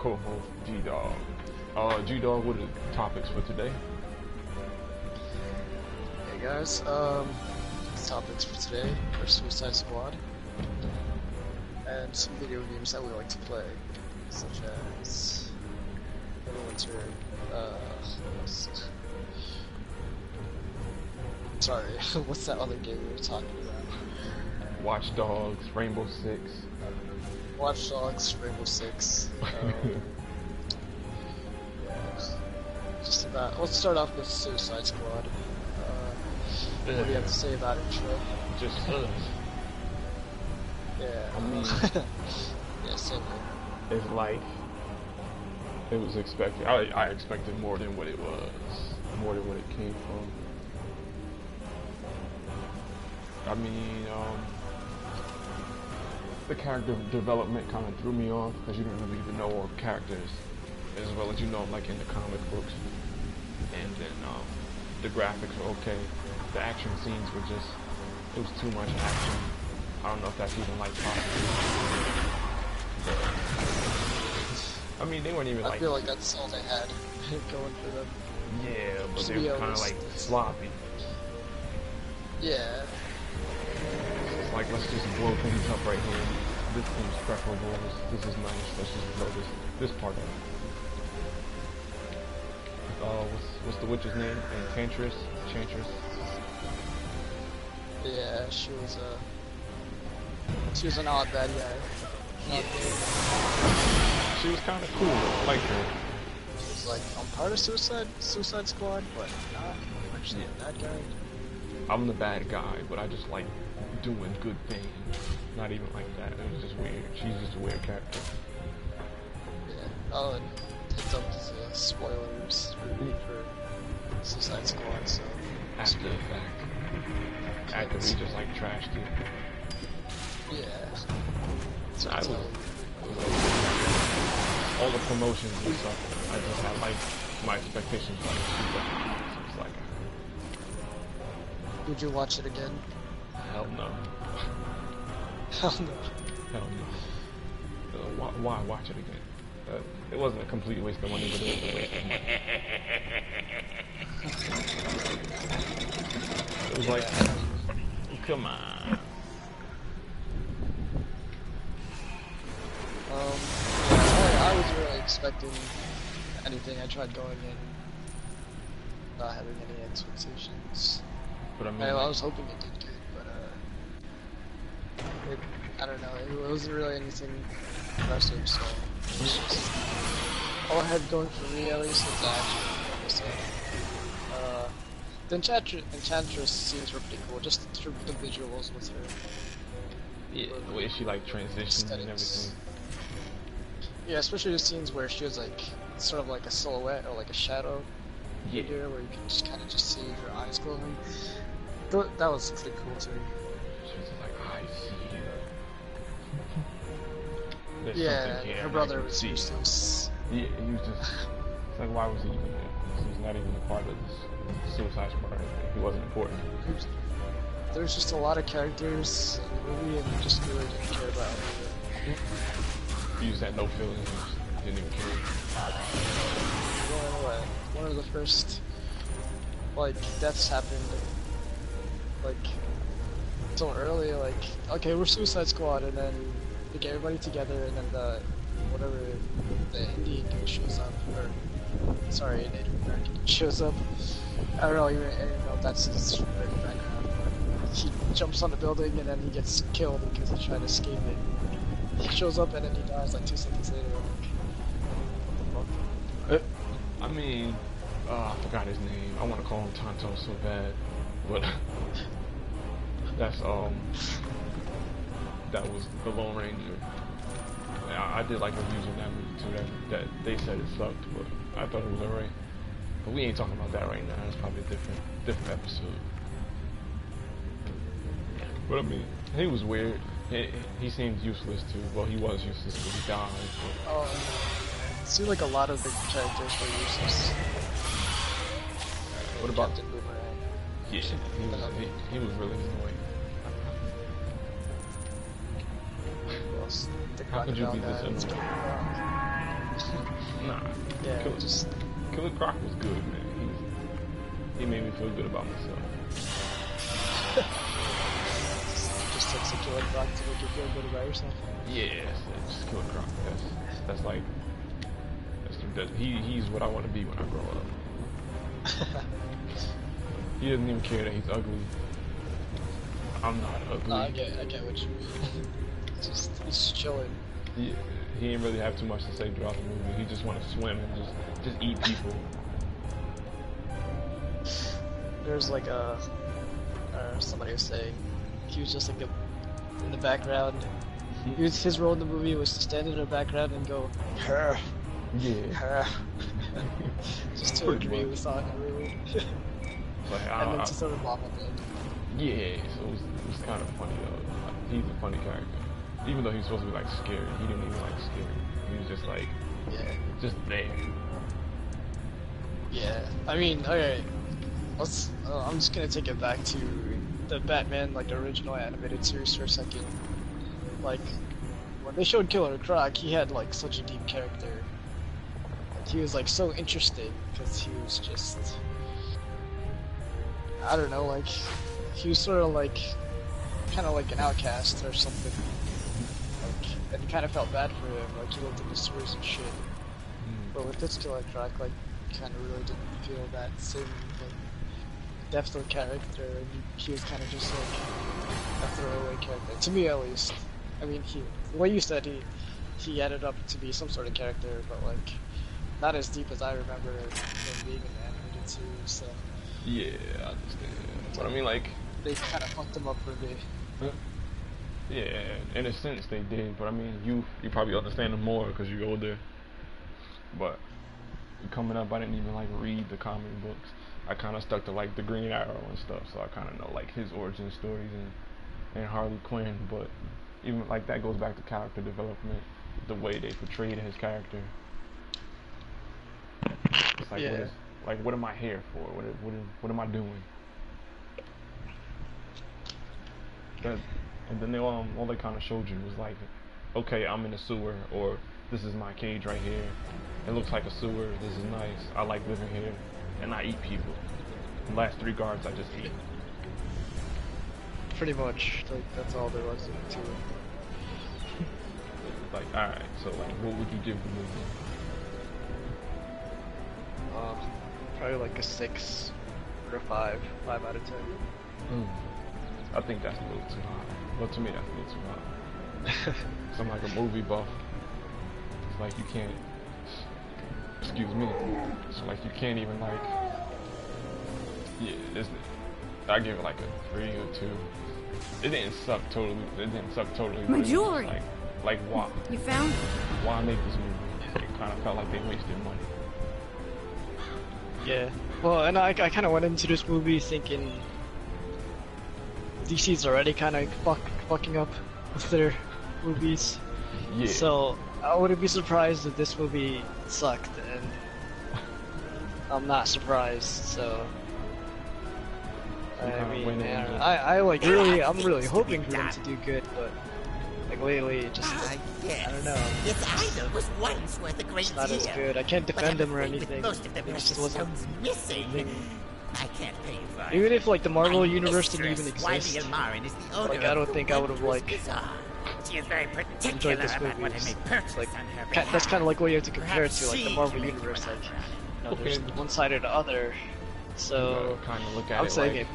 co-host G-Dog. G-Dog, what are the topics for today? Hey guys, topics for today are Suicide Squad and some video games that we like to play, such as everyone's heard. Sorry, what's that other game we were talking about? Watch Dogs, Rainbow Six. Watch Dogs, Rainbow Six. Just about. Let's start off with Suicide Squad. What do you have to say about it, Troy? Just Yeah. I mean, yeah, same here. it's like it was expected. I expected more than what it was, more than what it came from. I mean, the character development kind of threw me off because you didn't really even know all the characters as well as you know them like in the comic books. And then the graphics were okay. The action scenes were just, it was too much action. I don't know if that's even like possible. I mean, they weren't even like... I feel like that's all they had going for them. Yeah, but they were kind of like sloppy. Yeah. It's like, let's just blow things up right here. This seems preferable. This is nice. Let's just blow this part up. What's the witch's name? Enchantress? Yeah, she was an odd bad guy. Yeah. She was kind of cool. I liked her. She was like, I'm part of Suicide Squad, but not actually a bad guy. I'm the bad guy, but I just like doing good things. Not even like that. It was just weird. She's just a weird character. Yeah. Oh, and heads up to spoilers for Suicide Squad, so... After the fact. After we just like trashed it. Yeah. So I was all the promotions and stuff. I just had like my expectations like super high. So it's like... Would you watch it again? Hell no. Hell no. Hell no. Why watch it again? It wasn't a complete waste of money, but it was a waste of money. It was like, come on. I was really expecting anything. I tried going in not having any expectations. But I mean, I was hoping it did good, but I don't know. It wasn't really anything impressive. So it was just, all I had going for me at least was action. So, the Enchantress scenes were pretty cool. Just the visuals with her. Yeah, the way she like transitioned and everything. Yeah, especially the scenes where she was like sort of like a silhouette or like a shadow. Yeah. Where you can just kind of just see her eyes glowing. That was pretty cool too. She was like, I see you. Yeah, her brother was useless. Yeah, he was just, it's like, why was he even there? He's not even a part of this Suicide Squad or anything. He wasn't important. There's just a lot of characters in the movie and you just really didn't care about it. You just had no feelings, didn't even care. One of the first, like, deaths happened, like, so early, like, okay, we're Suicide Squad, and then they get everybody together, and then the Indian dude shows up, or, sorry, Native American shows up. I don't know even know if that's his background, but he jumps on the building, and then he gets killed because he tried to escape it. He shows up, and then he dies, like, 2 seconds later. What the fuck? I mean, I forgot his name. I want to call him Tonto so bad, but that's that was the Lone Ranger. I did like reviews on that movie too. That they said it sucked, but I thought it was alright. But we ain't talking about that right now. It's probably a different episode. But I mean, he was weird. He seemed useless too. Well, he was useless because he died. But... it seemed like a lot of the characters were useless. What about Captain Boomerang? Yeah, he was really annoying. Who else? The How could you be crocodile this guy. annoying? Nah, Yeah, Killer, just Killer Croc was good, man. He made me feel good about myself. just takes a Killer Croc to make you feel good about yourself. Yeah, that's just Killer Croc. That's like he's what I want to be when I grow up. He doesn't even care that he's ugly. I'm not ugly. No, I get what you mean. Just he's chilling. He didn't really have too much to say throughout the movie. He just wanted to swim and just eat people. There's like somebody was saying he was just like in the background. His role in the movie was to stand in the background and go, "Her, Yeah. her," just to agree with on everyone. Like, And then to sort of laugh at them. Yeah, so it was kind of funny though. Like, he's a funny character. Even though he's supposed to be like scary, he didn't even like scary. He was just like, just there. Yeah, I mean, okay, I'm just gonna take it back to the Batman, like, original animated series for a second. Like, when they showed Killer Croc, he had, like, such a deep character. Like, he was, like, so interesting, because he was just, I don't know, like, he was sort of, like, kind of like an outcast or something. Like, and you kind of felt bad for him, like, he looked at the sewers and shit. But with this Killer Croc, like, kind of really didn't feel that same like depth of character, and he was kind of just like a throwaway character, to me at least. I mean, the way you said he added up to be some sort of character, but like not as deep as I remember him being in the animated series. So yeah, I understand. But I mean, like, they kind of fucked him up for me. Yeah, in a sense they did. But I mean, you probably understand him more because you're older. But coming up, I didn't even like read the comic books. I kind of stuck to like the Green Arrow and stuff, so I kind of know like his origin stories and Harley Quinn. But even like that goes back to character development, the way they portrayed his character. It's like what am I here for? What am I doing? That, and then all they kind of showed you was like, okay, I'm in a sewer, or this is my cage right here. It looks like a sewer. This is nice. I like living here, and I eat people. The last 3 guards I just eat. Pretty much, like that's all there was to it. Like, all right, so like, what would you give the movie? Probably like a 6 or a 5 out of 10. I think that's a little too high. Well, to me, that's a little too high. So I'm like a movie buff. It's like you can't. Excuse me. So like you can't even like. Yeah, I give it like a 3 or 2. It didn't suck totally. It didn't suck totally. My jewelry. Like why? You found it? Why make this movie? It kind of felt like they wasted money. Yeah. Well, and I kind of went into this movie thinking DC's already kind of fucking up with their movies. Yeah. So I wouldn't be surprised if this movie sucked, and I'm not surprised. So I mean, I like really, I'm really hoping for them to do good, but like lately, it just I don't know. Its idol was once worth a great It's not deal. as good. I can't defend them or With anything. most of them It just precious wasn't. stones missing. I can't pay you for it. Even if like the Marvel My universe didn't even mistress, Wiley exist, Ilmarin, is the owner like I don't of the think I would have wondrous like bazaar. She is very particular enjoyed this about what I movie. may purchase Like on her that's behalf. kind of like what you have to compare it Perhaps to, like the she Marvel can make universe. you an Like offer. there's one side or the other. So kind of look at I'm it saying like, it.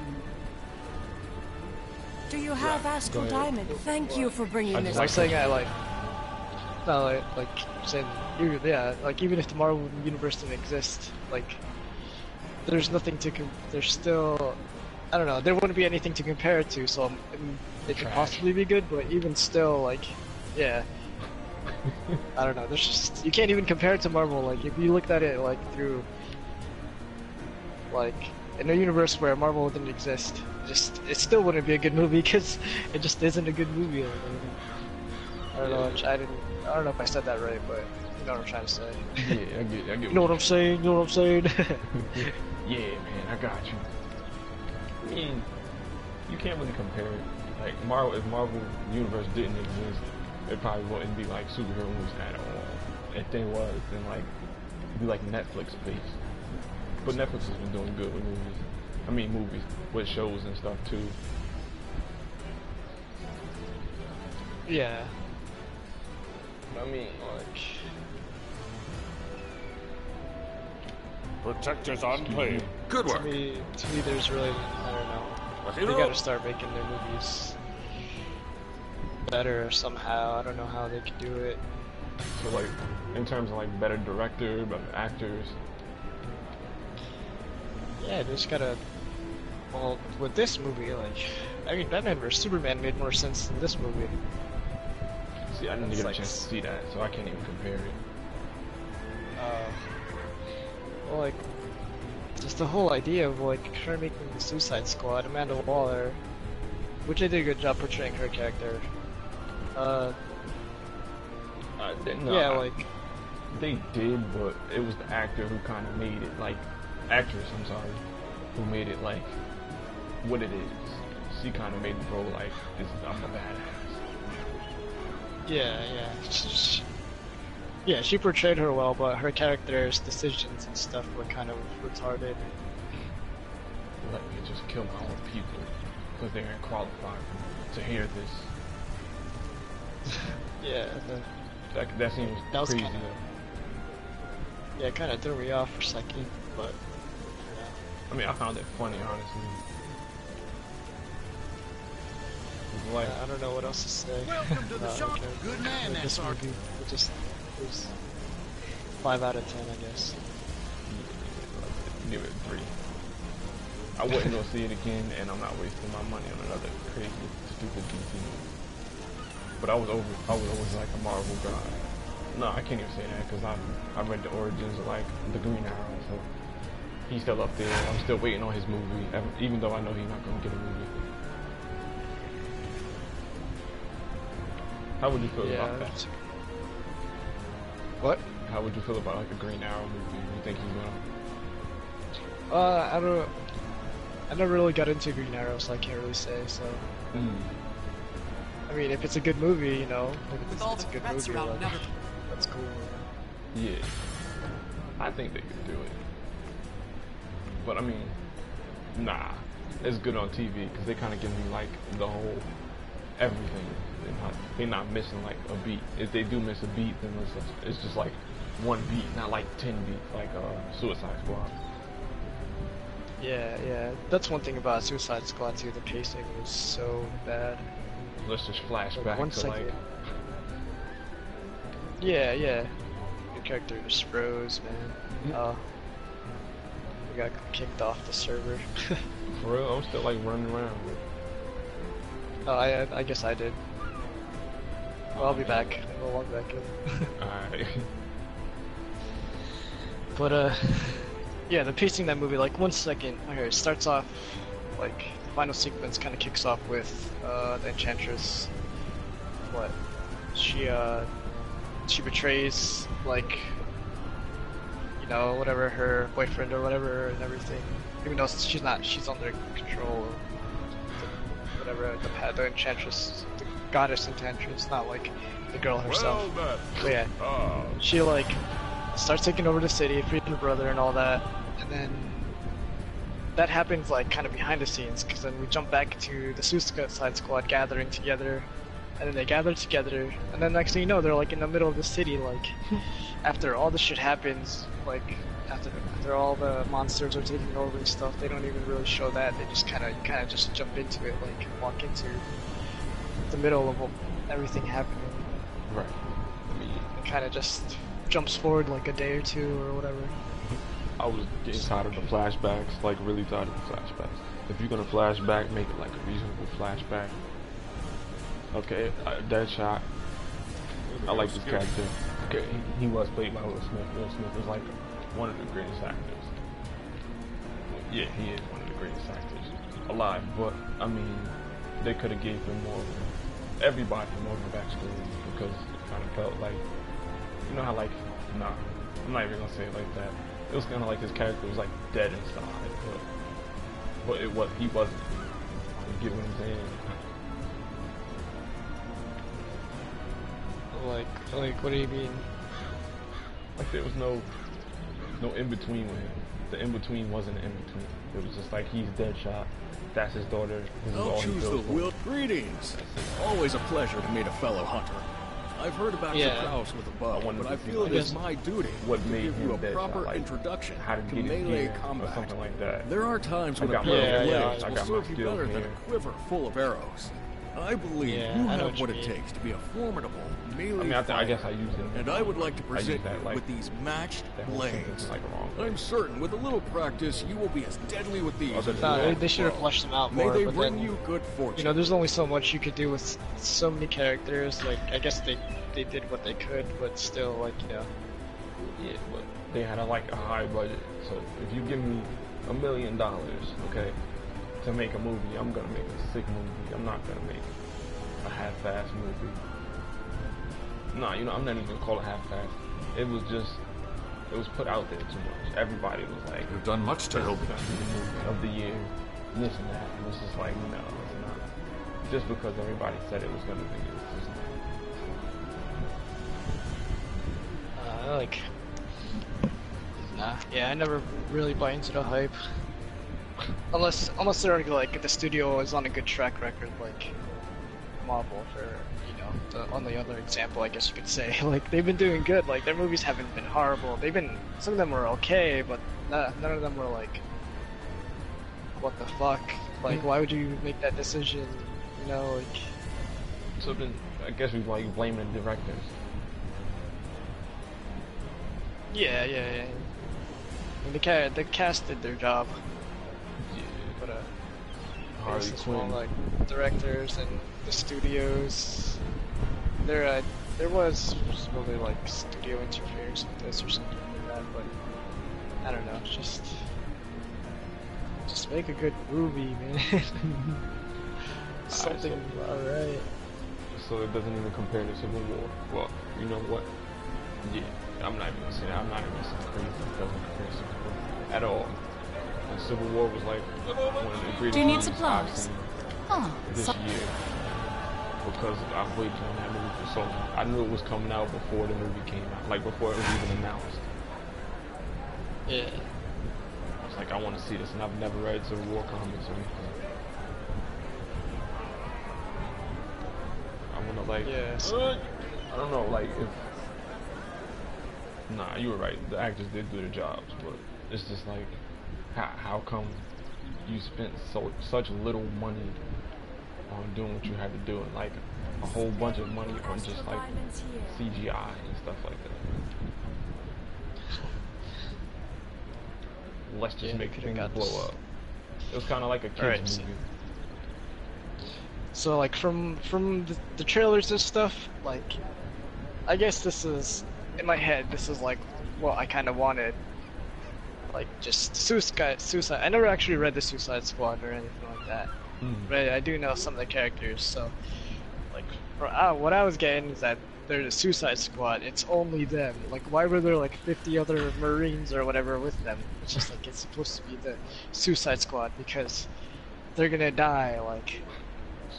Do you have Astral go ahead. Diamond? Thank you for bringing I this. just I'm saying I like. No, like saying yeah, like even if the Marvel universe didn't exist, like there's nothing to there's still, I don't know, there wouldn't be anything to compare it to. So I mean, it could possibly be good, but even still, like, yeah, I don't know. There's just you can't even compare it to Marvel. Like if you looked at it like through, like in a universe where Marvel didn't exist, it still wouldn't be a good movie because it just isn't a good movie. I don't know. I don't know if I said that right, but you know what I'm trying to say. Yeah, I get. You know what I'm saying? You know what I'm saying? Yeah, man, I got you. I mean, you can't really compare it. Like if Marvel Universe didn't exist, it probably wouldn't be like superhero movies at all. If they was, then like be like Netflix based. But Netflix has been doing good with movies. I mean movies, with shows and stuff too. Yeah. I mean, Like, Protectors on plane. Good to work. me, there's really, I don't know. They gotta start making their movies better somehow. I don't know how they could do it. so like, in terms of like better director, better actors. Yeah, they just gotta. Well, with this movie, like, I mean, Batman vs Superman made more sense than this movie. See, I didn't It's get a like chance to see that, so I can't even compare it. Well, like, just the whole idea of like her making the Suicide Squad, Amanda Waller, which they did a good job portraying her character. Yeah, like, they did, but it was the actor who kind of made it, like, actress, I'm sorry, who made it, like, what it is. She kind of made the role, like, I'm a badass. yeah, she portrayed her well, but her character's decisions and stuff were kind of retarded. Let me just kill my own people, because they aren't qualified to hear this. Yeah, That seems that was crazy. kind of, yeah, it kind of threw me off for a second, but I mean, I found it funny, honestly. It was like, I don't know what else to say. Welcome to the shop. Okay. Good man, This that's movie, it was 5 out of 10, I guess. give it 3. I wouldn't go see it again, and I'm not wasting my money on another crazy, stupid DC movie. But I was always like a Marvel guy. No, I can't even say that because I read the origins of like the Green Arrow, so he's still up there. I'm still waiting on his movie, even though I know he's not gonna get a movie. How would you feel about that? What? How would you feel about like a Green Arrow movie? You think he's gonna? I never really got into Green Arrow, so I can't really say. So, I mean, if it's a good movie, you know, if it's a good movie, like, that's cool. Yeah, I think they could do it. But I mean, nah, it's good on TV because they kind of give me like the whole everything. They're not missing like a beat. If they do miss a beat, then it's just like one beat, not like 10 beats like Suicide Squad. Yeah, that's one thing about Suicide Squad too. The pacing was so bad. Let's just flash Like, back one to second. like. Yeah. Your character just froze, man. We got kicked off the server. For real, I'm still like running around. Oh, I guess I did. Well, I'll be back. I'll log back in. Alright. But yeah, the pacing of that movie, like 1 second. Okay, it starts off like the final sequence kind of kicks off with the Enchantress. What? She betrays like, you know, whatever, her boyfriend or whatever and everything. Even though she's under control of whatever the Enchantress, the goddess Enchantress, not like the girl herself. Well done. But yeah, she like starts taking over the city, freeing her brother and all that, and then that happens like kind of behind the scenes, because then we jump back to the Suicide Squad gathering together, and then they gather together, and then next thing you know, they're like in the middle of the city, like after all this shit happens, like after all the monsters are taking over and stuff. They don't even really show that. They just kind of just jump into it, like walk into the middle of everything happening. Right. It kind of just jumps forward like a day or two or whatever. I was getting tired of the flashbacks, like really tired of the flashbacks. If you're gonna flashback, make it like a reasonable flashback. Okay, Deadshot. I like this character. Okay, he was played by Will Smith. Will Smith is like one of the greatest actors. Yeah, he is one of the greatest actors alive. But I mean, they could have gave him more of everybody more of a backstory, because it kind of felt like, you know how like, nah, I'm not even gonna say it like that. It was kind of like his character was like dead inside, but he wasn't. You get what I'm saying? Like, what do you mean? Like there was no no in between with him. The in between wasn't an in between. It was just like he's Deadshot. That's his daughter. This is all I'll he choose the built for. wheel. Greetings. Always a pleasure to meet a fellow hunter. I've heard about your prowess with the bow, wanted but to I see, feel like, it is my duty what to made give him you a Deadshot, proper like, introduction how to to get his melee gear combat. or something like that. There are times when I a got pair my- of yeah, blades I will got my serve you skills better than here. a quiver full of arrows. I believe Yeah, you I know have what what you it mean. takes to be a formidable melee I mean, I fighter. guess I used it. And I would like to I used present that, you like, with these matched that whole sentence blades. is, like, wrong. I'm certain with a little practice you will be as deadly with these Other as than you No, are they should have with fleshed them out bow. more. May they but bring then, you good fortune. you know, there's only so much you could do with so many characters. Like, I guess they did what they could, but still, like, you know. Yeah, but they had a high budget. So if you give me $1 million, okay, to make a movie, I'm gonna make a sick movie. I'm not gonna make a half-ass movie. Nah, you know, I'm not even gonna call it half-ass. It was put out there too much. Everybody was like, You've done much to this help. is gonna be the movie of the year, this and that. And it's just like, no, it's not. Just because everybody said it was gonna be, it's just not. Like, nah, yeah, I never really buy into the hype. Unless they're like the studio is on a good track record, like Marvel, for you know, the only other example I guess you could say. Like they've been doing good. Like their movies haven't been horrible. Some of them were okay, but none of them were like, what the fuck? Like why would you make that decision? You know, like. So then, I guess we like blaming the directors. Yeah. I mean, the cast did their job. Yeah. But Harley it's more Quinn. like directors and the studios. There was probably like studio interference with this or something like that, but I don't know. Just make a good movie, man. Something alright. So it doesn't even compare to Civil War. Well, you know what? Yeah, I'm not even gonna say that. I'm not even gonna say crazy. It doesn't compare to Civil War at all. And Civil War was like one of the greatest Do you need movies supplies? I've seen Huh. this year. Because I've waited on that movie for so long. I knew it was coming out before the movie came out. Like before it was even announced. Yeah. It's like I want to see this, and I've never read Civil War comics or anything. I want to like, Yeah. I don't know, like if. Nah, you were right. The actors did do their jobs, but it's just like, how come you spent such little money on doing what you had to do, and like a whole bunch of money on just like CGI and stuff like that. Let's just Yeah, make could've things got blow this. up. It was kind of like a kids Alright, so- movie. So like from the trailers and stuff, like I guess this is in my head. This is like what I kind of wanted. Like just Suicide. I never actually read the Suicide Squad or anything like that, but I do know some of the characters. So like what I was getting is that they're the Suicide Squad. It's only them. Like why were there like 50 other Marines or whatever with them? It's just like it's supposed to be the Suicide Squad because they're gonna die. Like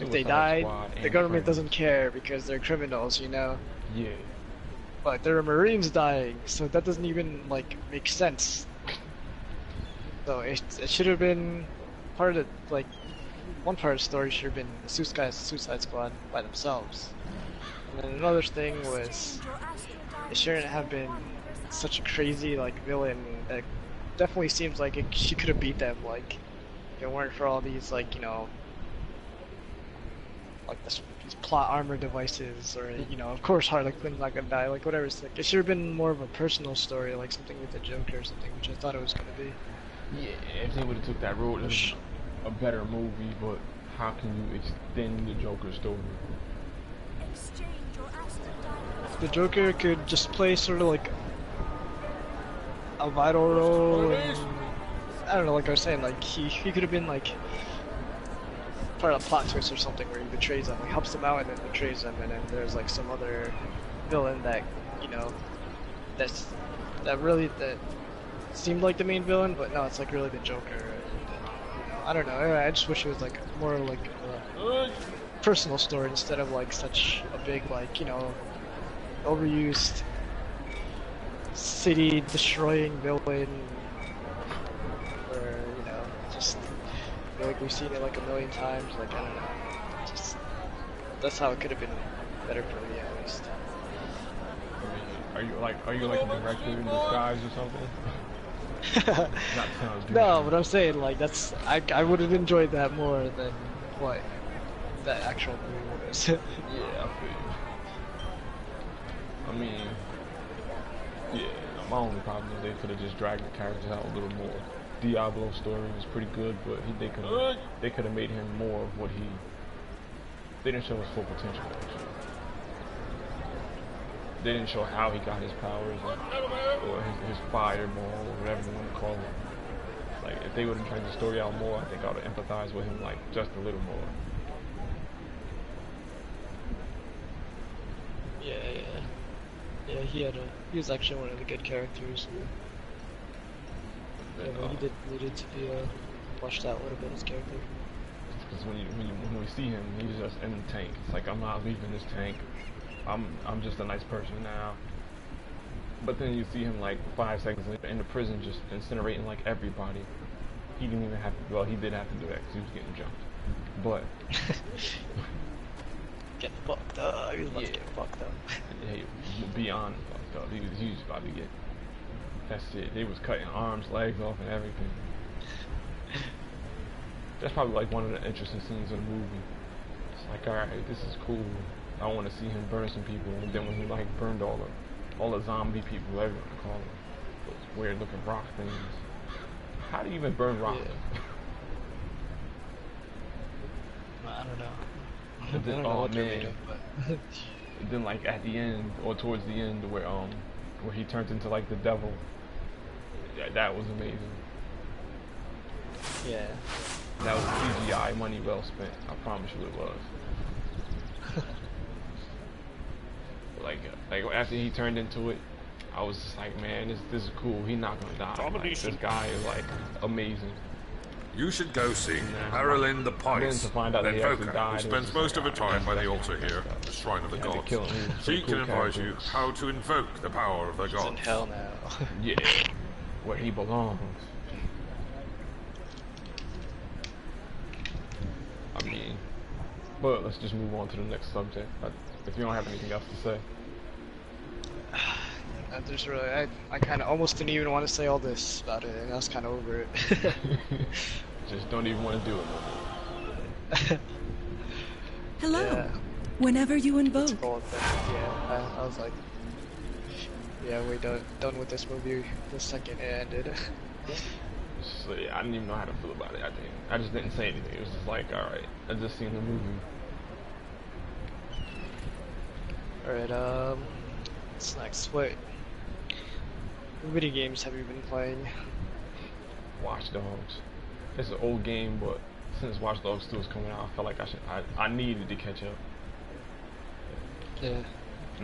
if they Suicide die, Squad the and government Friends. doesn't care because they're criminals, you know. Yeah. But there are Marines dying, so that doesn't even like make sense. So it should have been part of like one part of the story should have been the Suicide Squad by themselves. And then another thing was it shouldn't have been such a crazy like villain. That definitely seems like she could have beat them. Like if it weren't for all these like like these plot armor devices, or you know, of course Harley Quinn's not gonna die. Like whatever. It's like it should have been more of a personal story, like something with the Joker or something, which I thought it was gonna be. Yeah, if they would have took that road, it was a better movie, but how can you extend the Joker story? The Joker could just play sort of like a vital role. And, I don't know, like I was saying, like he could have been like part of a plot twist or something where he betrays them, like helps them out and then betrays them, and then there's like some other villain that that seemed like the main villain, but no, it's like really the Joker. I don't know. I just wish it was like more like a personal story instead of like such a big like overused city destroying villain, or you know, just I feel like we've seen it like a million times. Like I don't know, just that's how it could have been better for me at least. I mean, are you like a director in disguise or something? That sounds good. No, but I'm saying like that's I would have enjoyed that more than what the actual movie was. Yeah, I feel you. I mean, yeah, my only problem is they could have just dragged the characters out a little more. Diablo's story was pretty good, but they could have made him more of what he. They didn't show his full potential. Actually. They didn't show how he got his powers or his fireball or whatever you want to call it. Like if they would have dragged the story out more, I think I would have empathized with him like just a little more. Yeah, he was actually one of the good characters. Yeah, but he did needed to be fleshed out a little bit, his character. Because when we see him, he's just in the tank. It's like I'm not leaving this tank. I'm just a nice person now. But then you see him like 5 seconds later in the prison, just incinerating like everybody. He didn't even have to. Well, he did have to do that because he was getting jumped. But get fucked up. He was about to get fucked up. Hey, beyond fucked up. He was about to get. That's it. They was cutting arms, legs off, and everything. That's probably like one of the interesting scenes in the movie. It's like, all right, this is cool. I want to see him burn some people, and then when he like burned all the zombie people, whatever you want to call them, those weird looking rock things. How do you even burn rock? Yeah. I don't know. And then, I don't know oh what they're man. made of, but And then like at the end or towards the end where he turns into like the devil. Yeah, that was amazing. yeah. That was CGI money well spent. I promise you it was. like after he turned into it, I was just like, man, this is cool. He's not gonna die. Like, this guy is like amazing. You should go see Marilyn the Pious. Then Voka, who spends most of her time by the altar here, the shrine of the gods. She can advise you how to invoke the power of the He's in gods. hell now. Yeah, where he belongs. I mean, but let's just move on to the next subject. If you don't have anything else to say. There's really, I kind of almost didn't even want to say all this about it, and I was kind of over it. Just don't even want to do it. Hello. Yeah. Whenever you invoke. Yeah, I was like, yeah, we're done with this movie the second it ended. So yeah, I didn't even know how to feel about it. I just didn't say anything. It was just like, all right, I just seen the movie. All right, what's next? What video games have you been playing? Watch Dogs. It's an old game, but since Watch Dogs 2 is coming out, I felt like I needed to catch up. Yeah.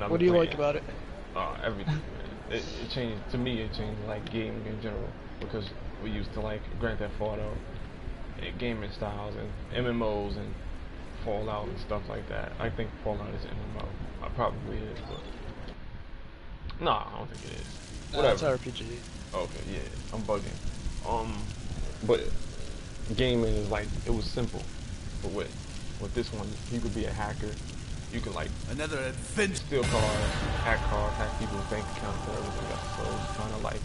What do you like about it? Everything, man. It changed, to me, it changed like gaming in general, because we used to like Grand Theft Auto, and gaming styles, and MMOs, and Fallout and stuff like that. I think Fallout is an MMO. It probably is, but no, I don't think it is. Whatever. It's RPG. Okay, yeah, I'm bugging. But gaming is like, it was simple. But with this one, you could be a hacker. You can like Another adventure. steal cars, hack people's bank accounts and everything else. So it's kind of like,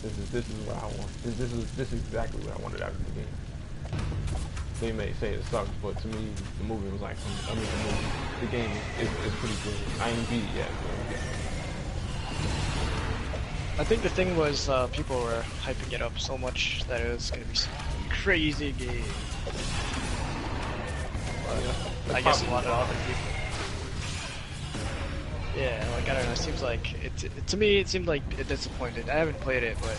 this is what I want. This is exactly what I wanted out of the game. They may say it sucks, but to me, the movie was like, the game is pretty good. I ain't beat it yet, but I think the thing was people were hyping it up so much that it was gonna be some crazy game. But I guess a lot of other people. Yeah, like I don't know. It seems like to me it seemed like it disappointed. I haven't played it, but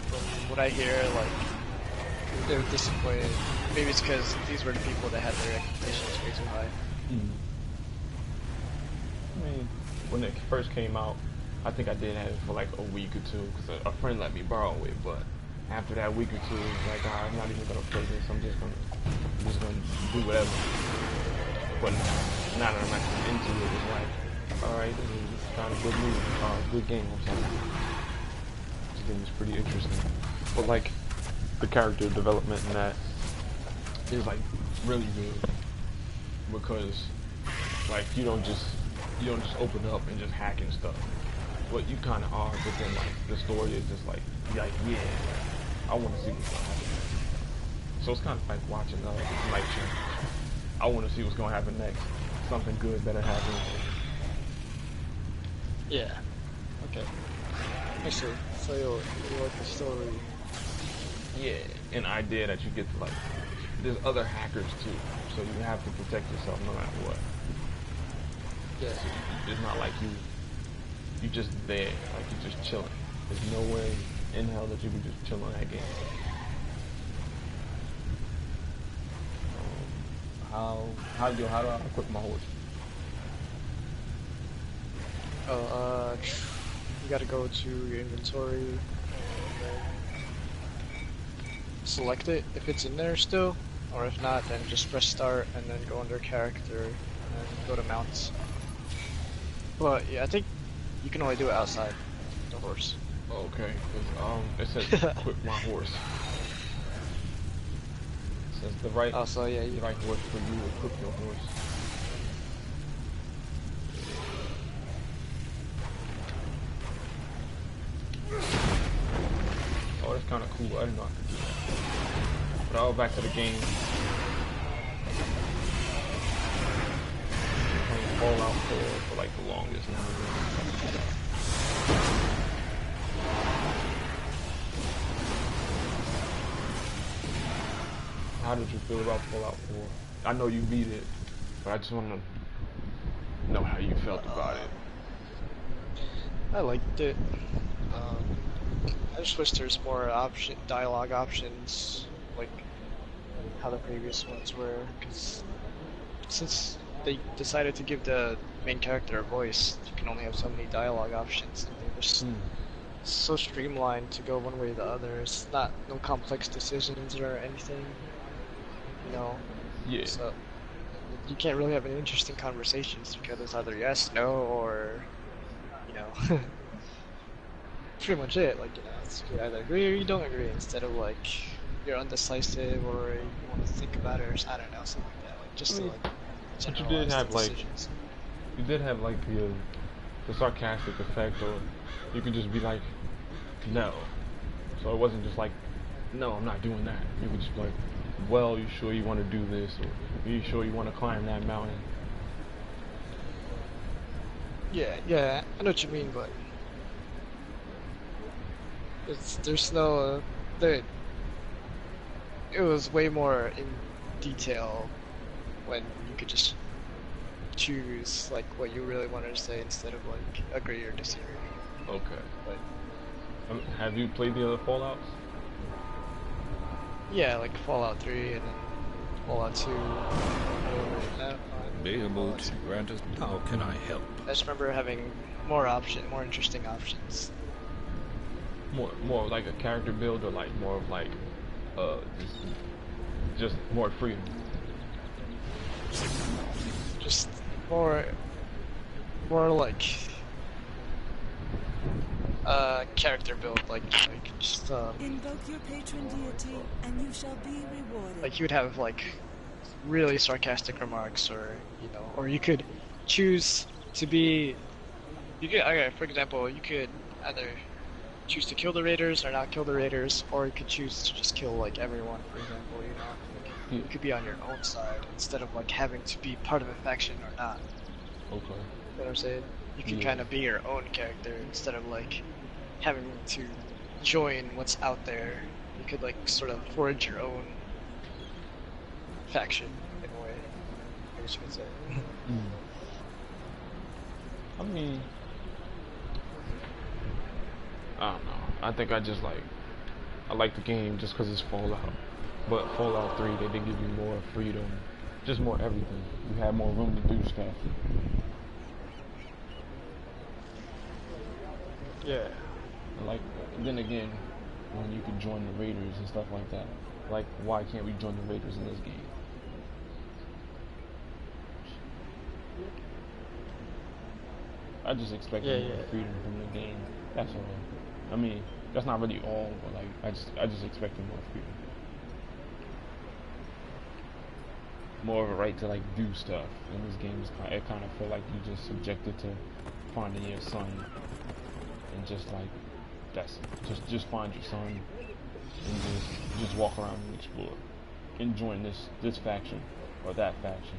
from what I hear, like they were disappointed. Maybe it's because these were the people that had their expectations way too high. I mean, when it first came out, I think I did have it for like a week or two, because a friend let me borrow it, but after that week or two, it was like, I'm not even gonna play this, I'm just gonna do whatever. But now that I'm actually into it, it's like, alright, kind of good movie, good game. I'm sorry. This game is pretty interesting, but like the character development in that is like really good because like you don't just open up and just hacking stuff. But you kind of are, but then like the story is just like yeah, I want to see what's gonna happen next. So it's kind of like watching Night Challenge. I want to see what's gonna happen next. Something good better happen. Yeah. Okay. I see. So you like the story? Yeah, an idea that you get to like. There's other hackers too, so you have to protect yourself no matter what. Yeah. So it's not like you just there, like you just chilling. There's no way in hell that you can just chill on that game. How do I equip my horse? Oh, you gotta go to your inventory, and select it if it's in there still, or if not, then just press start and then go under character and then go to mounts. But yeah, I think you can only do it outside the horse. Okay, it says equip my horse. It says the right horse for you, equip your horse. Oh, that's kind of cool. I didn't know I could do that. But I'll go back to the game. Playing Fallout 4 for like the longest now. How did you feel about Fallout 4? I know you beat it, but I just want to know how you felt about it. I liked it. I just wish there's more dialogue options, like how the previous ones were, because since they decided to give the main character a voice, you can only have so many dialogue options. They're just so streamlined to go one way or the other. It's no complex decisions or anything, you know. Yeah. So you can't really have any interesting conversations because it's either yes, no, or you know. Pretty much it, like, you know, you either agree or you don't agree, instead of like you're undecisive or you want to think about it, or I don't know, something like that, like just to like but you did have like decisions. you did have like the sarcastic effect, or you could just be like no, so it wasn't just like no, I'm not doing that. You could just be like, well, you sure you want to do this, or are you sure you want to climb that mountain? Yeah, I know what you mean, but there's no it was way more in detail when you could just choose like what you really wanted to say instead of like agree or disagree. Okay. But have you played the other Fallouts? Yeah, like Fallout 3 and then Fallout 2. Be able to grant us. How can I help? I just remember having more interesting options. More like a character build, or like more of like just more freedom. Just more like character build, like just Invoke your patron deity, and you shall be rewarded. like you would have like really sarcastic remarks, or you know, or you could choose to be. Okay, for example, you could either choose to kill the raiders or not kill the raiders, or you could choose to just kill like everyone, for example, you know. Like, you could be on your own side instead of like having to be part of a faction or not. Okay. You know what I'm saying? You can kind of be your own character instead of like having to join what's out there. You could like sort of forge your own faction in a way, I guess you could say. I mean, I don't know. I think I like the game just because it's Fallout. But Fallout 3, they did give you more freedom, just more everything. You had more room to do stuff. Yeah. Like, then again, when you can join the Raiders and stuff like that. Like, why can't we join the Raiders in this game? I just expected more freedom from the game. That's all. I mean, that's not really all, but like I just expected more freedom. More of a right to like do stuff. In this game, it kind of feel like you just subjected to finding your son, and just like that's just find your son, and just walk around and explore, and join this faction or that faction.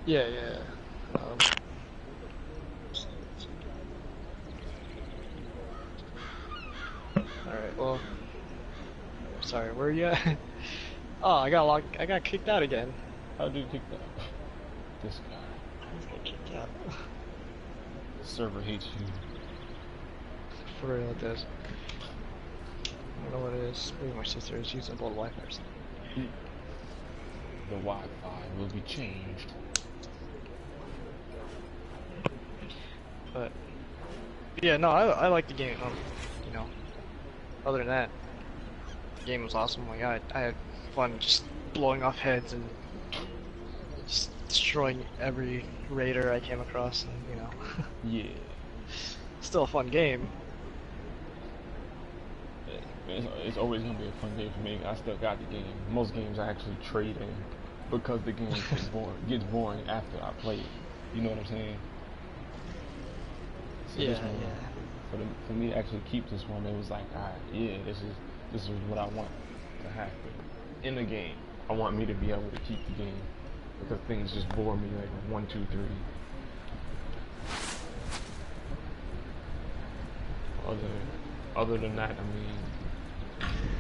Yeah. Alright, well, sorry, where are you at? Oh, I got kicked out again. How do you kick that? This guy. I got kicked out. The server hates you. For real, it does. I don't know what it is. Maybe my sister is using both Wi-Fi or something. The Wi-Fi will be changed. But yeah, no, I like the game. You know, other than that, the game was awesome. Like I had fun just blowing off heads and just destroying every raider I came across. And, you know, Yeah. Still a fun game. It's always gonna be a fun game for me. I still got the game. Most games I actually trade in because the game gets boring after I play it. You know what I'm saying? So Yeah, this one, for me to actually keep this one, it was like, alright, yeah, this is what I want to happen in the game. I want me to be able to keep the game because things just bore me like 1, 2, 3. Other than that, I mean,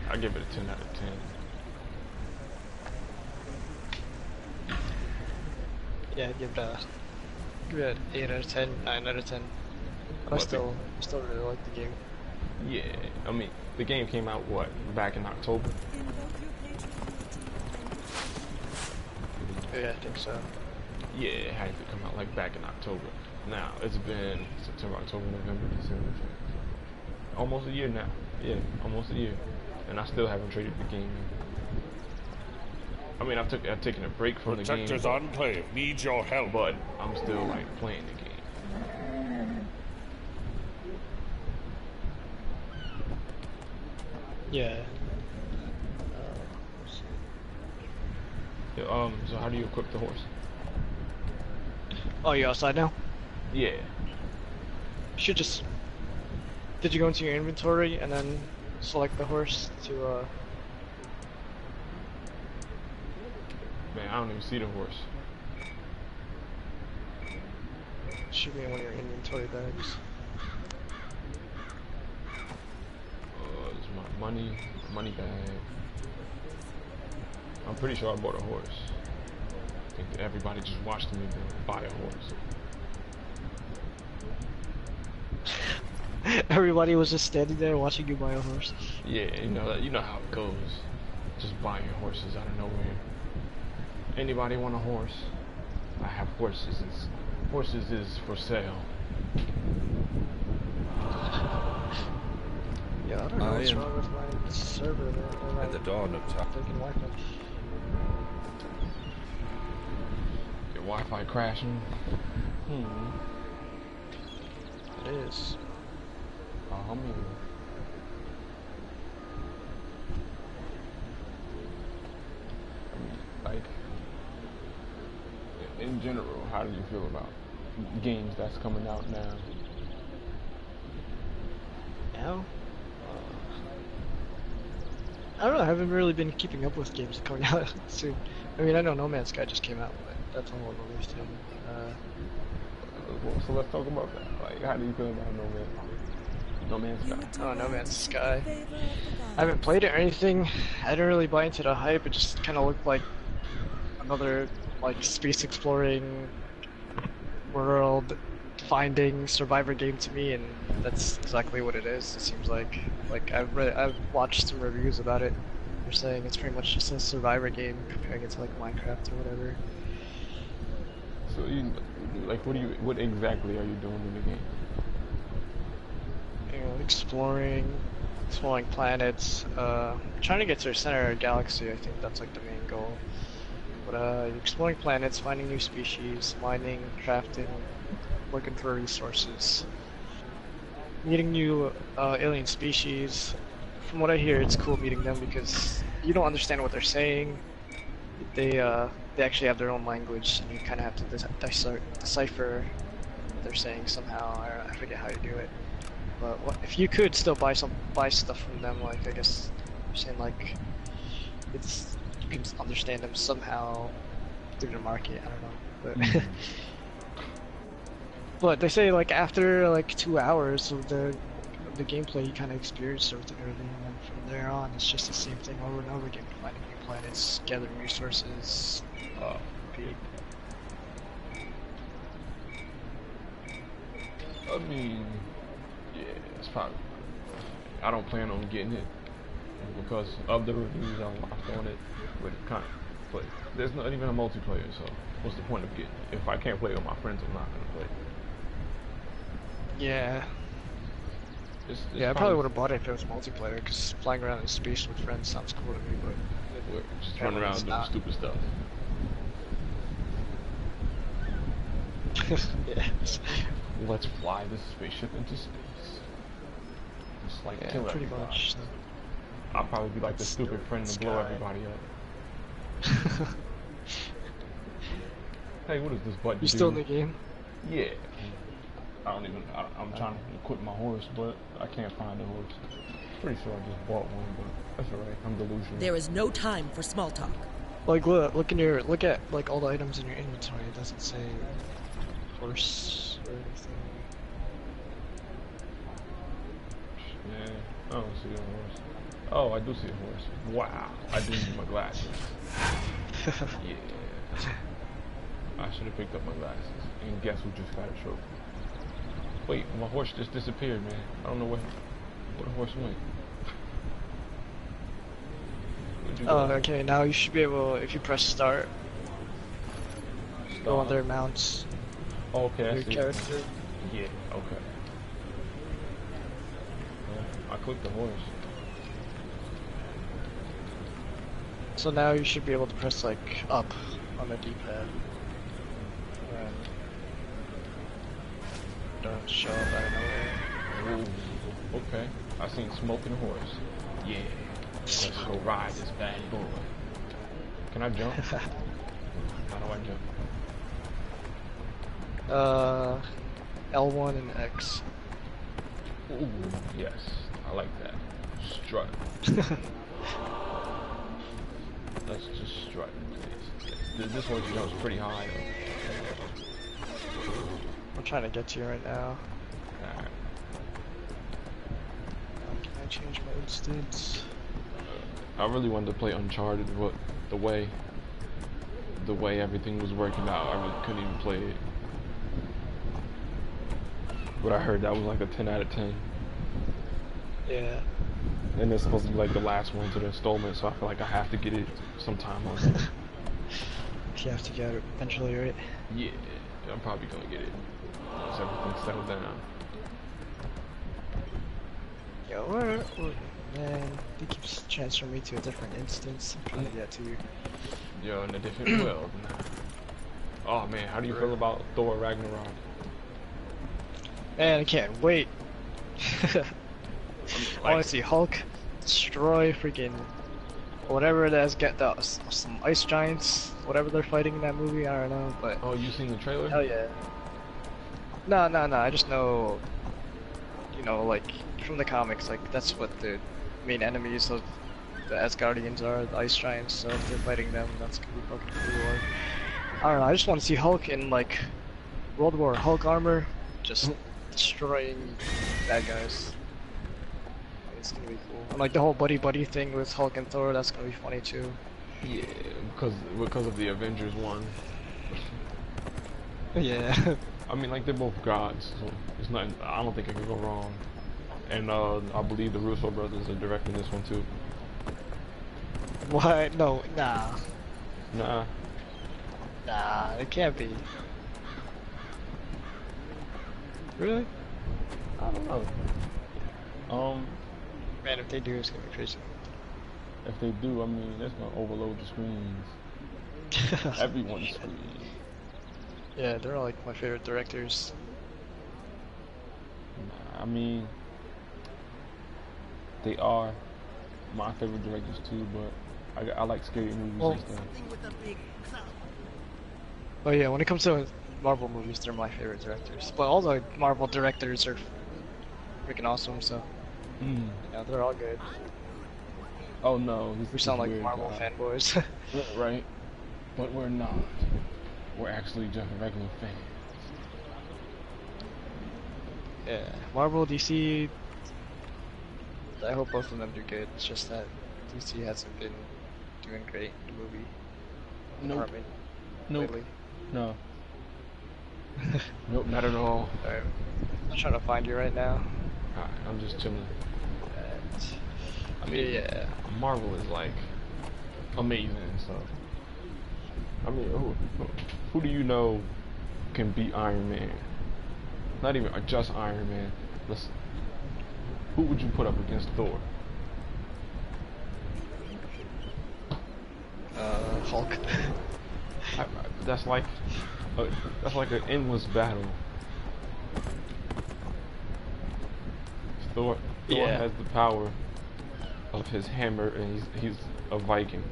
I give it a 10 out of 10. Yeah, give it 8 out of 10, 9 out of 10. But I still really like the game. Yeah, I mean, the game came out, what, back in October? Yeah, I think so. Yeah, it had to come out like back in October. Now, it's been September, October, November, December, almost a year now. Yeah, almost a year. And I still haven't traded the game in. I mean, I've taken a break from the game. Protector's Enclave needs your help. But I'm still, like, playing the game. Yeah. Yeah, so how do you equip the horse? Oh, you outside now? Yeah. You should just... Did you go into your inventory and then select the horse to, Man, I don't even see the horse. Should be in one of your inventory bags. It's my money bag. I'm pretty sure I bought a horse. I think that everybody just watched me buy a horse. Everybody was just standing there watching you buy a horse. Yeah, you know how it goes. Just buying horses out of nowhere. Anybody want a horse? I have horses. Horses is for sale. Yeah, I don't know what's wrong with my server there. At the dawn of time. Your Wi-Fi crashing? It is. I mean, like, in general, how do you feel about games that's coming out now? Now? I don't know, I haven't really been keeping up with games coming out soon. I mean, I know No Man's Sky just came out, but that's on what release too. So let's talk about that. Like, how do you feel about No Man's Sky? Oh, No Man's Sky. I haven't played it or anything. I didn't really buy into the hype. It just kind of looked like another, like, space exploring, world finding survivor game to me, and that's exactly what it is. It seems like I've watched some reviews about it. They're saying it's pretty much just a survivor game comparing it to like Minecraft or whatever. So what exactly are you doing in the game? You know, exploring planets, trying to get to the center of the galaxy. I think that's like the main goal. But you're exploring planets, finding new species, mining, crafting, looking for resources, meeting new alien species. From what I hear, it's cool meeting them because you don't understand what they're saying. They actually have their own language, and you kind of have to decipher what they're saying somehow. I forget how you do it. But if you could still buy stuff from them, like I guess you're saying like you can understand them somehow through the market. I don't know, but but they say like after like 2 hours of the gameplay, you kind of experience everything early, and then from there on, it's just the same thing over and over again: finding new planets, gathering resources. Repeat. I mean, yeah, it's probably. I don't plan on getting it because of the reviews I watched on it. But there's not even a multiplayer, so what's the point of getting it? If I can't play with my friends, I'm not gonna play. Yeah. Yeah, I probably would have bought it if it was multiplayer, because flying around in space with friends sounds cool to me, but just run around doing stupid stuff. Yes. Let's fly this spaceship into space. Just like kill pretty everybody. much. So. I'll probably be like the stupid friend to blow everybody up. Hey, what is this button? You still in the game? Yeah. I'm trying to equip my horse, but I can't find a horse. Pretty sure I just bought one, but that's alright. I'm delusional. There is no time for small talk. Like look at like all the items in your inventory. It doesn't say horse or anything. Yeah, I don't see a horse. Oh, I do see a horse. Wow, I do need my glasses. Yeah. I should have picked up my glasses. And guess who just got a trophy? Wait, my horse just disappeared, man. I don't know where the horse went. Oh, okay, now you should be able, if you press start, go on their mounts. Oh, okay, your character. Yeah, okay. I clicked the horse. So now you should be able to press like up on the D-pad. Don't show up out of nowhere. Ooh, okay. I seen smoking a horse. Yeah. Let's go ride this bad boy. Can I jump? How do I jump? L1 and X. Ooh, yes. I like that. Strut. Let's just strut, please. This horse jumps pretty high, though. I'm trying to get to you right now. Alright. Can I change my instance? I really wanted to play Uncharted, but the way everything was working out, I really couldn't even play it. But I heard that was like a 10 out of 10. Yeah. And it's supposed to be like the last one to the installment, so I feel like I have to get it sometime on it. You have to get it eventually, right? Yeah, I'm probably gonna get it once everything's settled down. Yo, man, he keeps transferring me to a different instance. I'm trying to get to you. You're in a different world now. Oh man, how do you feel about Thor Ragnarok? Man, I can't wait. I want to see Hulk destroy freaking whatever that's some ice giants, whatever they're fighting in that movie. I don't know, but oh, you seen the trailer? hell yeah. No. I just know, like from the comics, like that's what the main enemies of the Asgardians are, the ice giants. So if they're fighting them, that's gonna be fucking cool. Or, I don't know. I just want to see Hulk in like World War Hulk armor, just destroying bad guys. It's gonna be cool. And like the whole buddy thing with Hulk and Thor, that's gonna be funny too. Yeah, because of the Avengers one. Yeah. I mean, like they're both gods, so it's nothing. I don't think it could go wrong. And I believe the Russo brothers are directing this one too. What? No, nah. Nah. Nah, it can't be. Really? I don't know. Man, if they do, it's gonna be crazy. If they do, I mean, that's gonna overload the screens. Everyone's screaming. Yeah, they're all like my favorite directors. I mean, they are my favorite directors too, but I like scary movies and stuff. Oh yeah, when it comes to Marvel movies, they're my favorite directors. But all the Marvel directors are freaking awesome, so they're all good. Oh no, We sound like Marvel fanboys. Right, but we're not. We're actually just regular fans. Yeah, Marvel, DC. I hope both of them do good. It's just that DC hasn't been doing great in the movie department lately. No. Nope, not at all. Alright, I'm trying to find you right now. Alright, I'm just chilling. I mean, yeah. Marvel is like amazing and stuff. I mean, who do you know can beat Iron Man? Not even just Iron Man. Listen, who would you put up against Thor? Hulk. That's like an endless battle. Thor has the power of his hammer, and he's a Viking,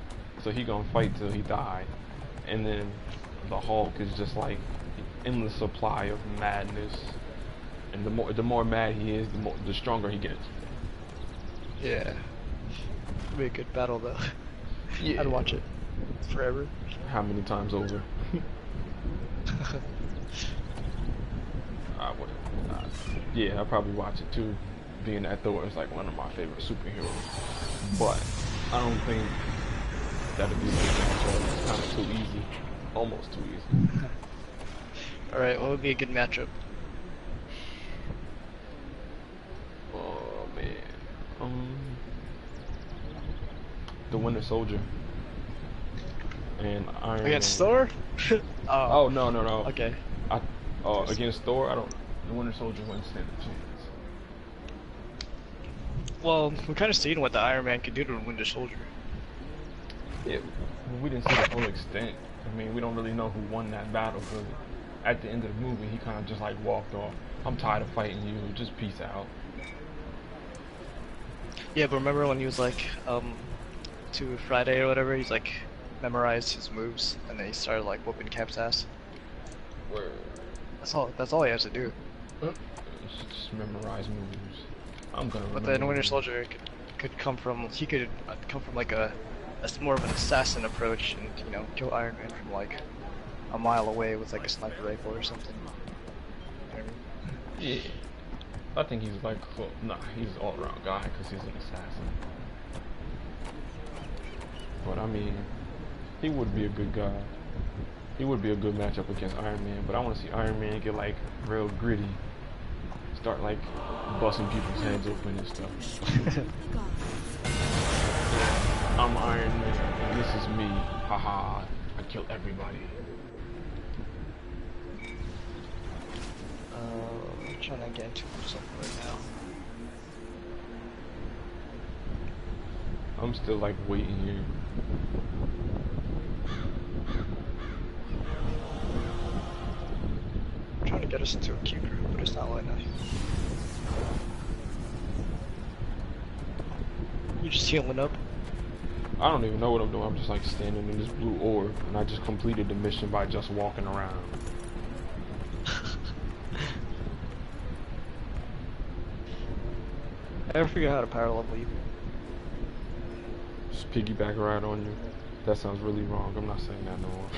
so he gonna fight till he die. And then the Hulk is just like endless supply of madness, and the more mad he is, the stronger he gets. Yeah, it'd be a good battle though. Yeah. I'd watch it forever. How many times over? I would. Yeah, I'd probably watch it too, being that Thor is like one of my favorite superheroes. But I don't think that'd be a good matchup. It's kind of too easy, almost too easy. All right, what would be a good matchup? Oh man, the Winter Soldier and Iron Man. Against Thor? Oh no. Okay. Against Thor, the Winter Soldier wouldn't stand a chance. Well, we kind of seen what the Iron Man could do to the Winter Soldier. Yeah, we didn't see the full extent. I mean, we don't really know who won that battle, because at the end of the movie, he kind of just like walked off. I'm tired of fighting you, just peace out. Yeah, but remember when he was like, to Friday or whatever, he's like, memorized his moves, and then he started like whooping Cap's ass. Where? That's all he has to do. Just memorize moves. I'm gonna remember. But then Winter Soldier could come from, like a more of an assassin approach, and kill Iron Man from like a mile away with like a sniper rifle or something. Yeah, I think he's like, he's an all-around guy because he's an assassin. But I mean, he would be a good guy. He would be a good matchup against Iron Man. But I want to see Iron Man get like real gritty, start like busting people's heads open and stuff. I'm Iron Man, and this is me. Haha, I kill everybody. I'm trying to get into something right now. I'm still like waiting here. I'm trying to get us into a queue group, but it's not letting us. You just healing up? I don't even know what I'm doing. I'm just like standing in this blue orb, and I just completed the mission by just walking around. I never figure out how to power level you. Just piggyback right on you. That sounds really wrong. I'm not saying that no more.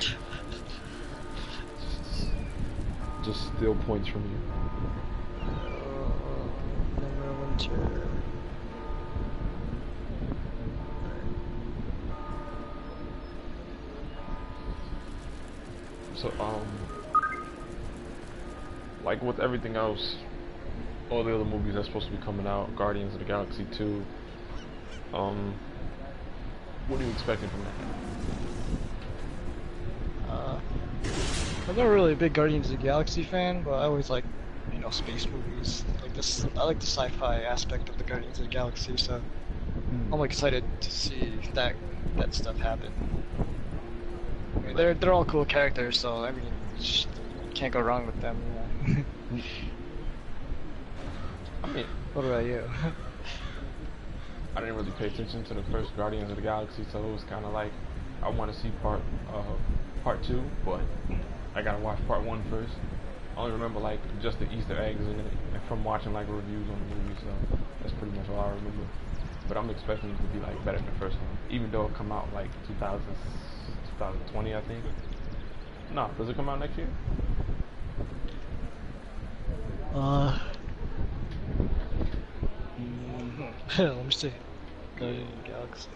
Just steal points from you. Winter. So, like with everything else, all the other movies that's supposed to be coming out, Guardians of the Galaxy 2, what are you expecting from that? I'm not really a big Guardians of the Galaxy fan, but I always like, space movies. Like this, I like the sci-fi aspect of the Guardians of the Galaxy, so I'm excited to see that stuff happen. mean, they're all cool characters, so I mean, can't go wrong with them. You know? I mean, what about you? I didn't really pay attention to the first Guardians of the Galaxy, so it was kind of like I want to see part 2, but I gotta watch part 1 first. I only remember like just the Easter eggs in it, and from watching like reviews on the movie, so that's pretty much all I remember. But I'm expecting it to be like better than the first one, even though it come out like 2020, I think. No, does it come out next year? Let me see. Guardian of the Galaxy.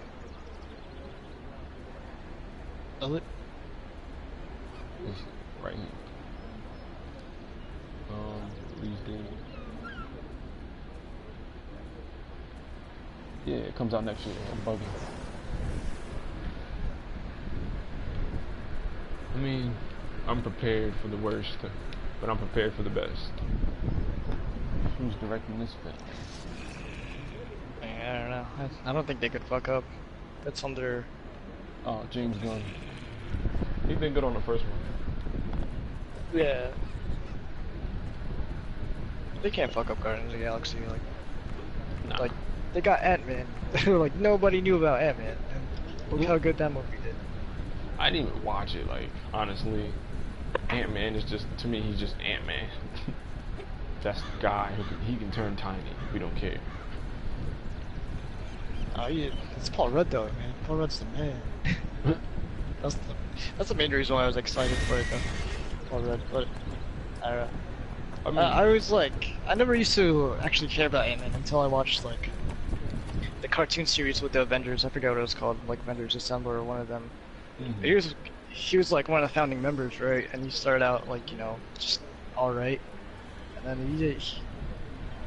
Does it? It's right here. Release date. Yeah, it comes out next year. I'm bugging. I mean, I'm prepared for the worst, but I'm prepared for the best. Who's directing this film? I don't know. I don't think they could fuck up. It's under... Oh, James Gunn. He did good on the first one. Yeah. They can't fuck up Guardians of the Galaxy. Like, nah. Like they got Ant-Man. Like, nobody knew about Ant-Man. And look how good that movie did. I didn't even watch it, like, honestly. Ant-Man is just, to me, he's just Ant-Man. That's the guy who he can turn tiny. We don't care. Oh yeah, it's Paul Rudd though, man. Paul Rudd's the man. that's the main reason why I was excited for it though. Paul Rudd, but I don't know. I mean, I was like, I never used to actually care about Ant-Man until I watched like the cartoon series with the Avengers. I forget what it was called, like Avengers Assemble or one of them. mm-hmm. He was like one of the founding members, right? And he started out like, you know, just all right, and then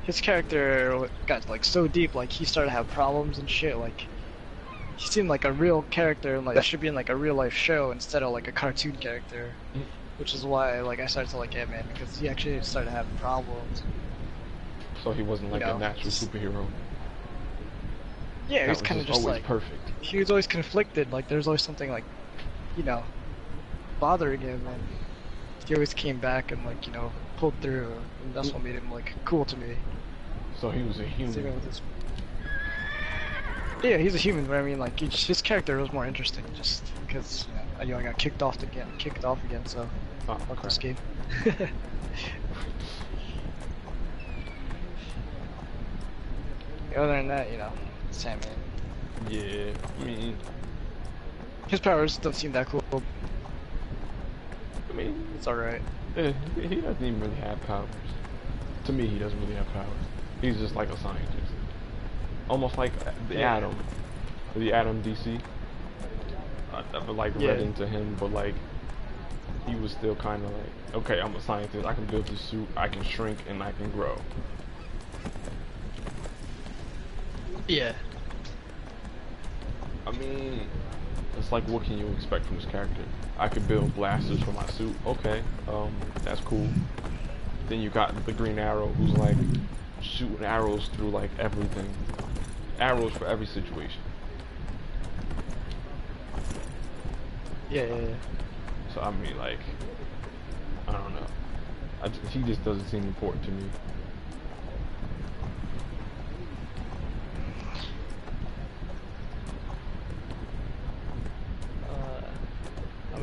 his character got like so deep, like he started to have problems and shit. Like he seemed like a real character, and like that should be in like a real life show instead of like a cartoon character. Which is why like I started to like Ant-Man, because he actually started to have problems. So he wasn't like a natural superhero. Yeah, he was kind of just always like perfect. He was always conflicted. Like there's always something like, you know, bothering him, and he always came back and like, you know, pulled through, and that's what made him like cool to me. So he was a human. Yeah, he's a human, but I mean, like, his character was more interesting, just because, you know, I got kicked off again, so fuck this game. Other than that, you know, Sandman. Yeah, I mean, his powers don't seem that cool. I mean, it's alright. Yeah, he doesn't even really have powers. To me, he doesn't really have powers. He's just like a scientist. Almost like the Atom DC. I never like read into him, but like he was still kind of like, okay, I'm a scientist. I can build this suit. I can shrink and I can grow. Yeah. I mean, it's like, what can you expect from this character? I could build blasters for my suit. Okay, that's cool. Then you got the Green Arrow, who's like shooting arrows through like everything. Arrows for every situation. Yeah. So I mean, like, I don't know. He just doesn't seem important to me.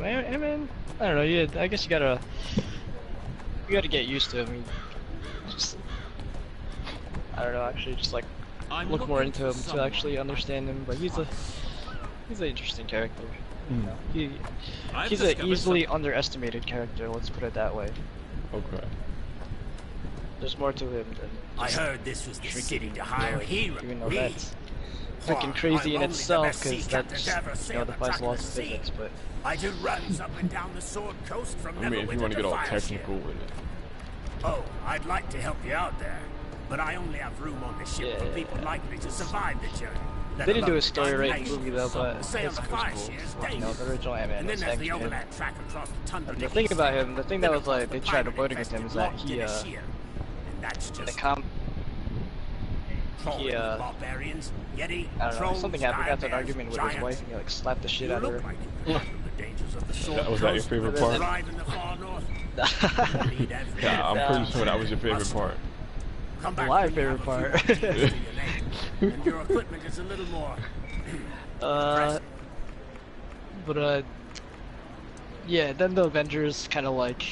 I mean, I don't know. Yeah, I guess you gotta get used to him. I mean, just, I don't know. Actually, just like look more into him to actually understand him. But he's an interesting character. You know, he's an easily underestimated character. Let's put it that way. Okay. There's more to him than. I heard this was the city to hire a hero. Even though that's freaking crazy in itself, because that's, you know, defies laws of physics. But I do runs up and down the Sword Coast from I mean, if you want to get all technical with it. Oh, I'd like to help you out there, but I only have room on the ship for people like me to survive the journey. They didn't do a story right in the movie though, but it's cool. You know, the original Ant-Man was thanks to him. And the thing about him, the thing that was like they tried avoiding with him is that he in the I don't know, something happened. He got into an argument with his wife and he like slapped the shit out of her. dangers of the sword Was that your favorite part? Arrive in the far north. Yeah, I'm pretty sure that was your favorite part. Come back My when you have favorite a few part. more tears to your name, and your equipment is a little more yeah, then the Avengers kind of like,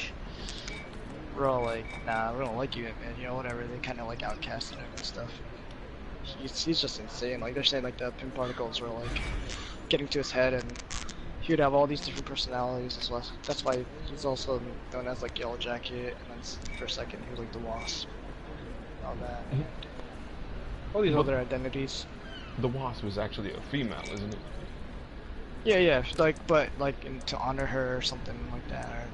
we're all like, nah, we don't like you, man, you know, whatever, they kind of like outcasted him and stuff. He's just insane, like they're saying like the pin particles were like getting to his head, and he would have all these different personalities as well. That's why he's also known as like Yellow Jacket, and then for a second he was like the Wasp. All that. All these other identities. The Wasp was actually a female, isn't it? Yeah, like, but like to honor her or something like that. Or,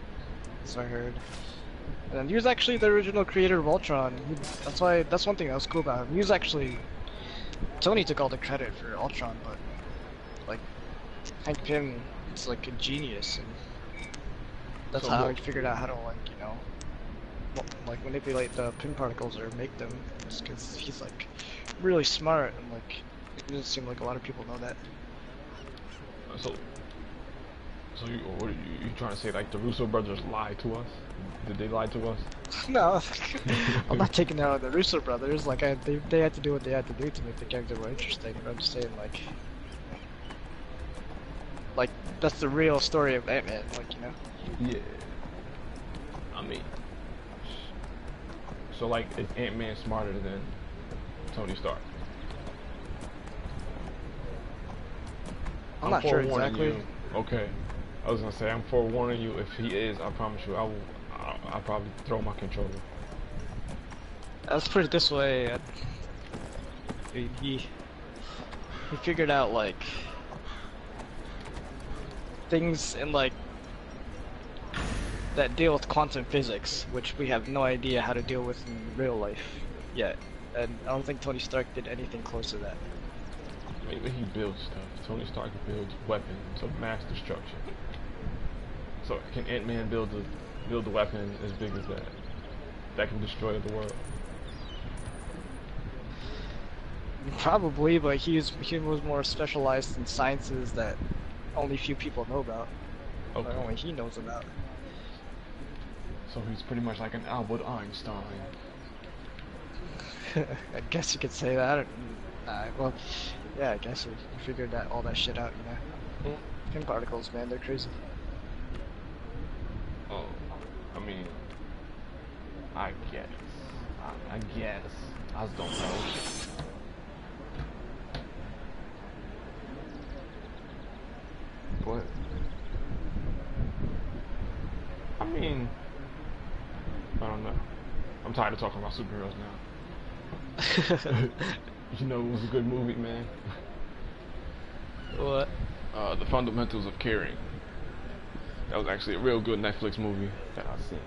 so I heard. And then he was actually the original creator of Ultron. That's one thing that was cool about him. He was actually, Tony took all the credit for Ultron, but like Hank Pym is like a genius, and that's So how he figured out how to like manipulate the pin particles or make them. Just because he's like really smart, and like it doesn't seem like a lot of people know that. So what are you trying to say? Like the Russo brothers lied to us? Did they lie to us? No, I'm not taking out the Russo brothers. Like they had to do what they had to do to make the character more interesting. But I'm just saying, like that's the real story of Ant-Man. Like, you know. Yeah. I mean, so like is Ant-Man smarter than Tony Stark? I'm not sure forewarning exactly. You. Okay. I was gonna say I'm forewarning you. If he is, I promise you, I'll probably throw my controller. Let's put it this way. He figured out like things in like that deal with quantum physics, which we have no idea how to deal with in real life yet. And I don't think Tony Stark did anything close to that. Maybe he builds stuff. Tony Stark builds weapons of mass destruction. So can Ant-Man build a weapon as big as that can destroy the world? Probably, but he was more specialized in sciences that only few people know about. Okay. Or only he knows about. So he's pretty much like an Albert Einstein. I guess you could say that. Well, yeah, I guess he figured all that shit out, you know. Pin particles, man, they're crazy. Oh, I mean, I guess. I just don't know. What? I mean, I don't know. I'm tired of talking about superheroes now. You know, it was a good movie, man. What? The Fundamentals of Caring. That was actually a real good Netflix movie that I've seen.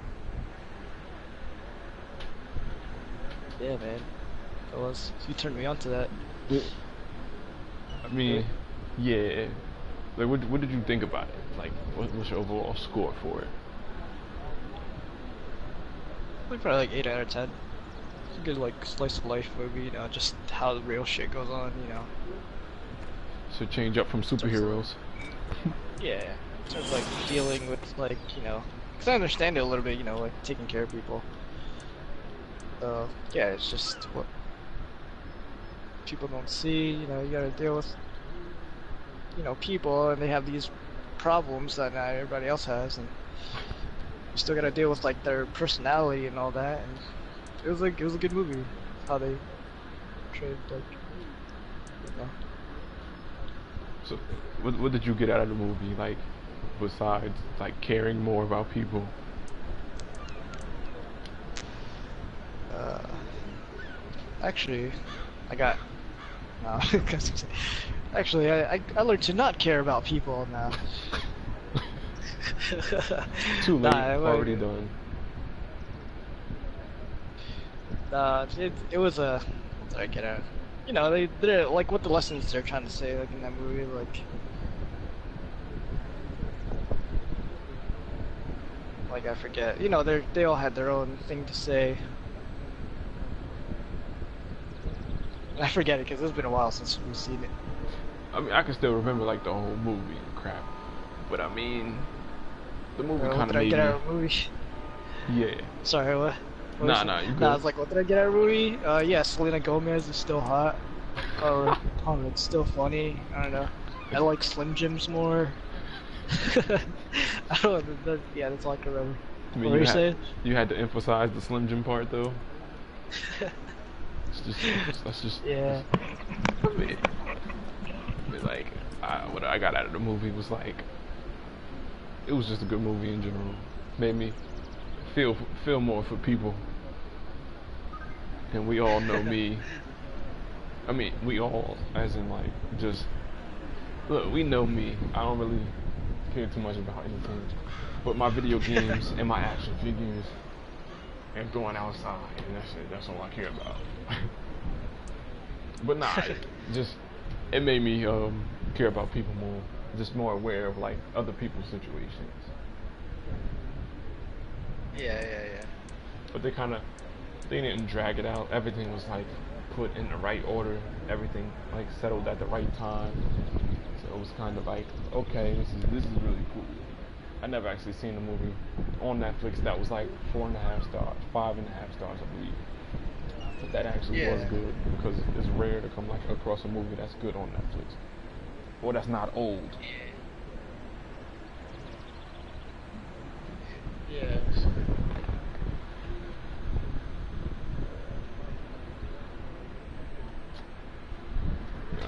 Yeah, man. It was. You turned me on to that. I mean, yeah. Like, what did you think about it? Like, what's your overall score for it? Probably like 8 out of 10. It's a good like slice of life movie, you know, just how the real shit goes on, you know. So change up from superheroes. Yeah, in terms of like dealing with like, you know, because I understand it a little bit, you know, like taking care of people. Yeah, it's just what people don't see, you know, you gotta deal with, you know, people, and they have these problems that not everybody else has, and you still gotta deal with like their personality and all that, and it was a good movie, how they portrayed, like, you know. So, what did you get out of the movie, like, besides, like, caring more about people? Actually, I got, no, actually, I learned to not care about people now. Too late, already done. It was a, I get out. You know, they're like what the lessons they're trying to say, like in that movie, like I forget. You know, they all had their own thing to say. I forget it because it's been a while since we've seen it. I mean, I can still remember like the whole movie and crap. But I mean, the movie What kind of did I made get me. out of the movie? Yeah. Sorry, what? Nah, you good. Nah, I was like, what did I get out of the movie? Yeah, Selena Gomez is still hot. Or, it's still funny. I don't know. I like Slim Jims more. I don't know. Yeah, that's all I can remember. I mean, What were you saying? You had to emphasize the Slim Jim part, though. That's just. Yeah. I mean, like, what I got out of the movie was like, it was just a good movie in general. Made me feel more for people. And we all know me. I mean, we all, as in like, just look, we know me. I don't really care too much about anything, but my video games and my action figures and going outside, and that's it. That's all I care about. But nah, it made me care about people more, just more aware of like other people's situations. Yeah. But they didn't drag it out. Everything was like put in the right order. Everything like settled at the right time. So it was kind of like, okay, this is really cool. I never actually seen a movie on Netflix that was like 4.5 stars, 5.5 stars, I believe. But that actually was good, because it's rare to come like across a movie that's good on Netflix, or that's not old. Yeah.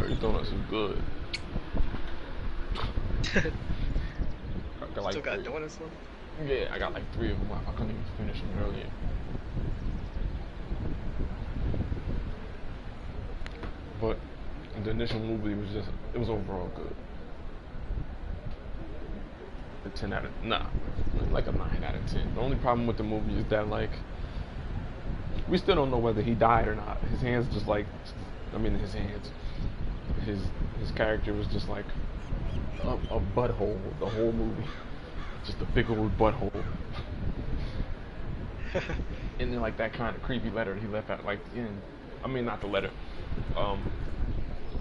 These donuts is good. Still got donuts left? Yeah, I got like 3 of them. I couldn't even finish them earlier. But the initial movie was it was overall good. A 10 out of, like a 9 out of 10. The only problem with the movie is that like, we still don't know whether he died or not. His hands just like, his character was just like a butthole the whole movie. Just a big old butthole. And then like that kind of creepy letter he left out, like not the letter,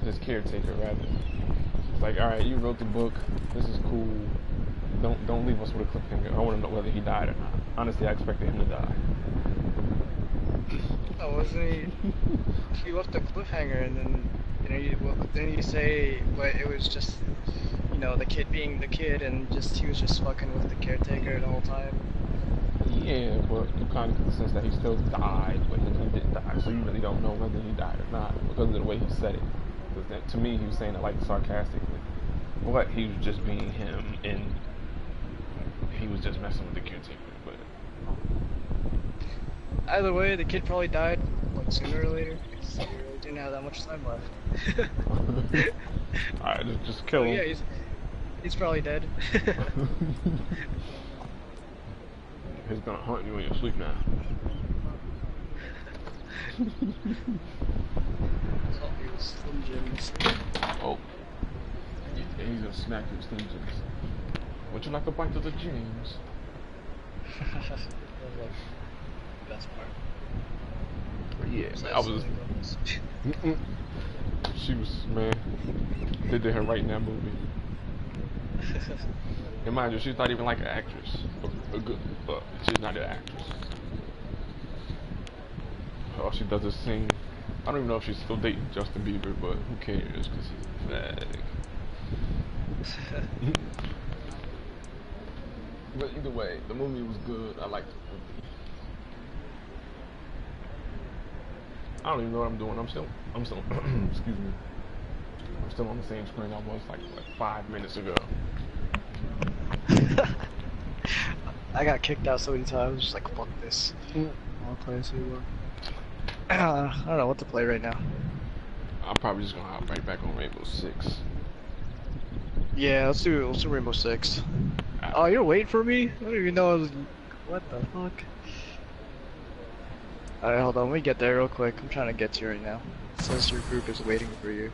his caretaker rather. It's like, all right, you wrote the book. This is cool. Don't leave us with a cliffhanger. I want to know whether he died or not. Honestly, I expected him to die. Oh, wasn't he? He left a cliffhanger, and then didn't he say, but it was just, the kid being the kid, and he was just fucking with the caretaker the whole time. Yeah, but you kind of get the sense that he still died, but he didn't die, so you really don't know whether he died or not because of the way he said it. Because to me, he was saying it like sarcastically, but he was just being him, and he was just messing with the caretaker. But either way, the kid probably died like sooner or later. Because he really didn't have that much time left. Alright, just kill him. Yeah, he's probably dead. He's gonna hunt you in your sleep now. Slim Jims. Oh. Yeah, he's gonna snack your Slim Jims. Would you like a bite of the Jims? Best part. Yeah, man, I was. She was, man. They did her right in that movie. And mind you, she's not even like an actress. She's not an actress. All she does is sing. I don't even know if she's still dating Justin Bieber, but who cares? Because he's a fag. But either way, the movie was good. I liked the movie. I don't even know what I'm doing. I'm still, excuse me. I'm still on the same screen I was like 5 minutes ago. I got kicked out so many times, just like, fuck this. I don't want to play this anymore. I don't know what to play right now. I'm probably just gonna hop right back on Rainbow Six. Yeah, let's do Rainbow Six. Oh, you're waiting for me? I don't even know I was... What the fuck? Alright, hold on, let me get there real quick. I'm trying to get to you right now. It says your group is waiting for you.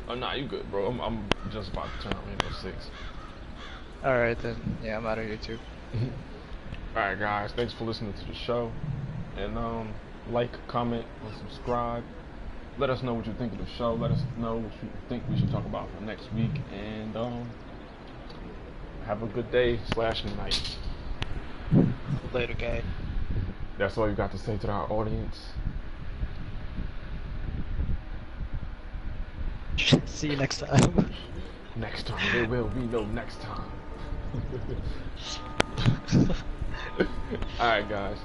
Oh, nah, you good, bro. I'm just about to turn on Rainbow Six. Alright then. Yeah, I'm out of here too. Alright, guys. Thanks for listening to the show. And, like, comment, and subscribe. Let us know what you think of the show. Let us know what you think we should talk about for next week. And, Have a good day / night. Later, guy. That's all you got to say to our audience. See you next time. Next time. There will be no next time. Alright, guys.